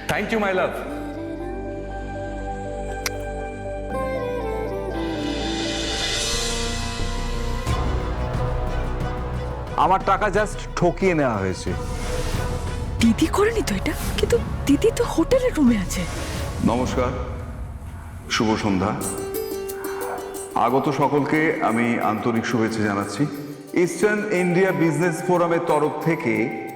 Thank you my লাভ। আমার টাকা just ঠকিয়ে নেওয়া হয়েছে। দিদি করেনি তো এটা, কিন্তু দিদি তো হোটেলের রুমে আছে। নমস্কার, শুভ সন্ধ্যা। আগত সকলকে আমি আন্তরিক শুভেচ্ছা জানাচ্ছি। ইস্টার্ন ইন্ডিয়া বিজনেস ফোরামের তরফ থেকে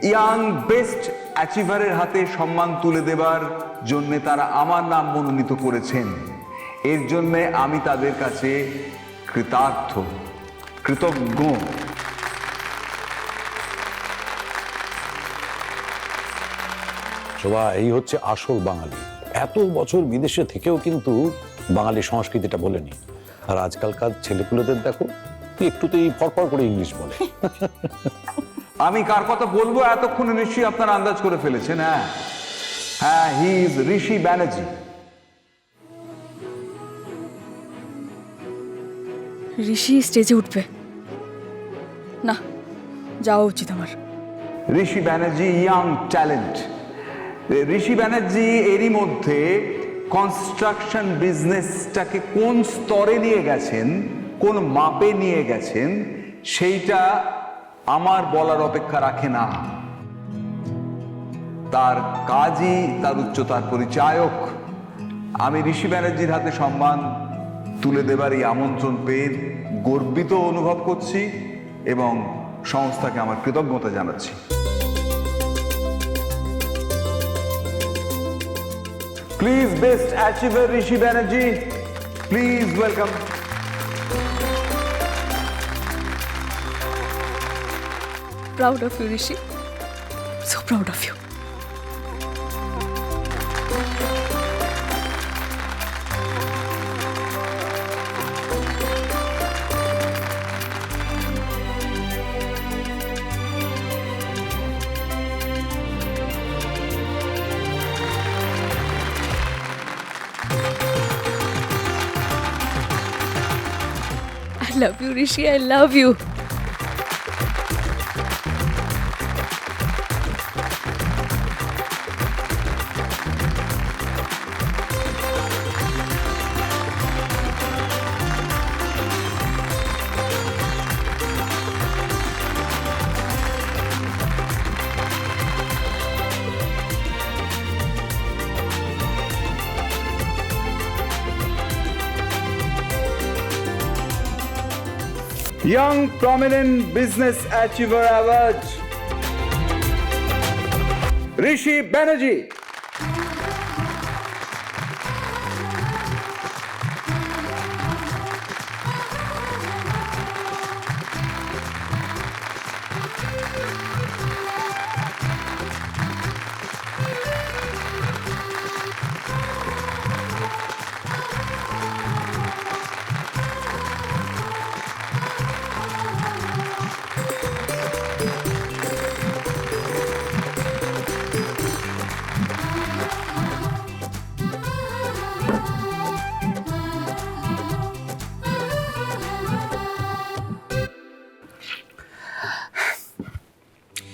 ইয়াং বেস্ট অ্যাচিভারের হাতে সম্মান তুলে দেবার জন্য তারা আমার নাম মনোনীত করেছেন। এর জন্য আমি তাদের কাছে কৃতজ্ঞ। শোভা, এই হচ্ছে আসল বাঙালি। এত বছর বিদেশে থেকেও কিন্তু বাঙালি সংস্কৃতিটা বলেনি। আর আজকালকার ছেলেপুলেদের দেখো, একটুতেই ফরফর করে ইংলিশ বলে। আমি কার কথা বলবো এতক্ষণে নিশ্চয়ই আপনারা আন্দাজ করে ফেলেছেন। হ্যাঁ, হি ইজ ঋষি ব্যানার্জি। ঋষি স্টেজে উঠবে না, যাওয়া উচিত আমার। ঋষি ব্যানার্জি ইয়াং ট্যালেন্ট। ঋষি ব্যানার্জি এরই মধ্যে কনস্ট্রাকশন বিজনেসটাকে কোন স্তরে নিয়ে গেছেন, কোন মাপে নিয়ে গেছেন, সেইটা আমার বলার অপেক্ষা রাখে না। তার কাজই তার উচ্চতার পরিচায়ক। আমি ঋষি ব্যানার্জির হাতে সম্মান তুলে দেবার এই আমন্ত্রণ পেয়ে গর্বিত অনুভব করছি এবং সংস্থাকে আমার কৃতজ্ঞতা জানাচ্ছি। Please, best achiever Rishi Banerjee. Please welcome. Proud of you, Rishi. So proud of you. I love you, Rishi. I love you. Young Prominent Business Achiever Award, Rishi Banerjee.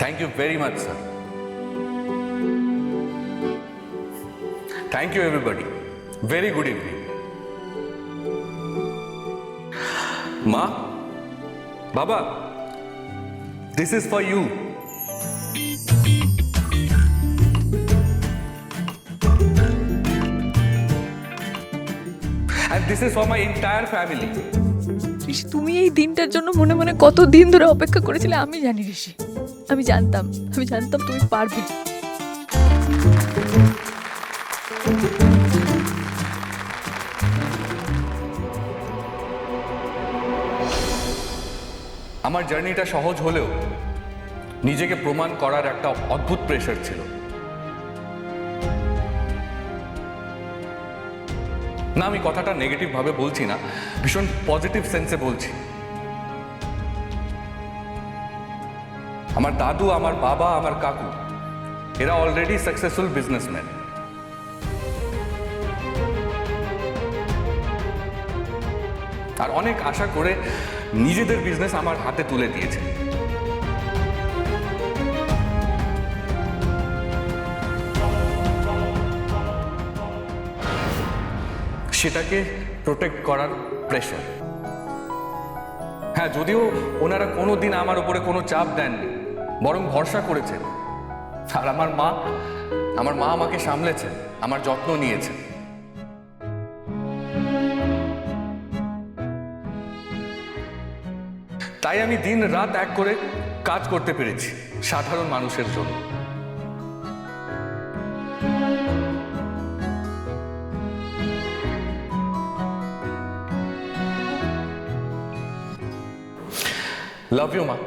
Thank you very much, sir. Thank you, everybody. Very good evening. Ma, Baba, this is for you. And this is for my entire family. ঋষি, তুমি এই দিনটার জন্য মনে মনে কত দিন ধরে অপেক্ষা করেছিলে আমি জানি ঋষি। আমি জানতাম তুমি পারবে। আমার জার্নিটা সহজ হলেও নিজেকে প্রমাণ করার একটা অদ্ভুত প্রেশার ছিল। না, আমি কথাটা নেগেটিভ ভাবে বলছি না, ভীষণ পজিটিভ সেন্সে বলছি। আমার দাদু, আমার বাবা, আমার কাকু, এরা অলরেডি সাকসেসফুল বিজনেসম্যান। আর অনেক আশা করে নিজেদের বিজনেস আমার হাতে তুলে দিয়েছে। সেটাকে প্রোটেক্ট করার প্রেশার। হ্যাঁ, যদিও ওনারা কোনোদিন আমার উপরে কোনো চাপ দেননি, বরং ভরসা করেছেন। আর আমার মা আমাকে সামলেছেন, আমার যত্ন নিয়েছেন। তাই আমি দিন রাত এক করে কাজ করতে পেরেছি সাধারণ মানুষের জন্য। লাভ ইউ মা।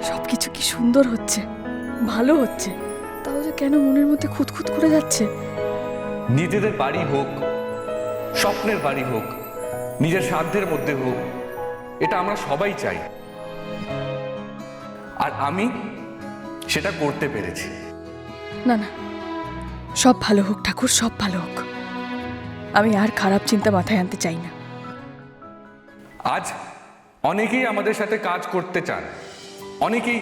সবকিছু কি সুন্দর হচ্ছে, ভালো হচ্ছে, তাও যে কেন মনের মধ্যে খুঁতখুত করে যাচ্ছে। নিজেদের বাড়ি হোক, স্বপ্নের বাড়ি হোক, নিজের সাধ্যের মধ্যে হোক, এটা আমরা সবাই চাই। আর আমি সেটা করতে পেরেছি। না না, সব ভালো হোক ঠাকুর, সব ভালো হোক। আমি আর খারাপ চিন্তা মাথায় আনতে চাই না। আজ অনেকেই আমাদের সাথে কাজ করতে চান, অনেকেই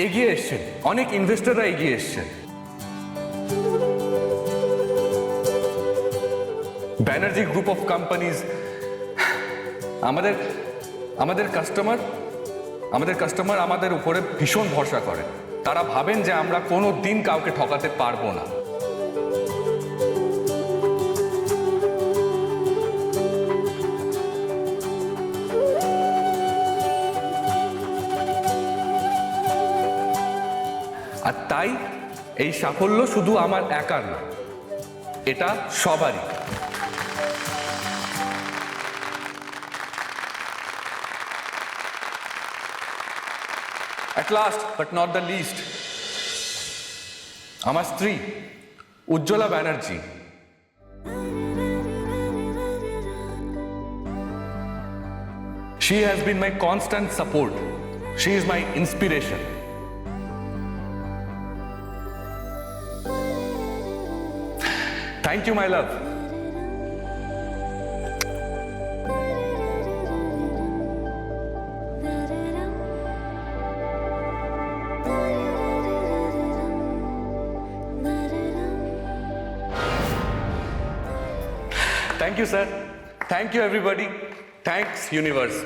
এগিয়ে এসছেন, অনেক ইনভেস্টররা এগিয়ে এসছেন। ব্যানার্জি গ্রুপ অফ কোম্পানিজ, আমাদের কাস্টমার আমাদের উপরে ভীষণ ভরসা করেন। তারা ভাবেন যে আমরা কোনো দিন কাউকে ঠকাতে পারবো না। আর তাই এই সাফল্য শুধু আমার একার না, এটা সবারই। At last, but not the least, আমার স্ত্রী Ujjwala Banerjee. She has been my constant support. She is my inspiration. Thank you, my love. Thank you, sir. Thank you, everybody. Thanks, universe.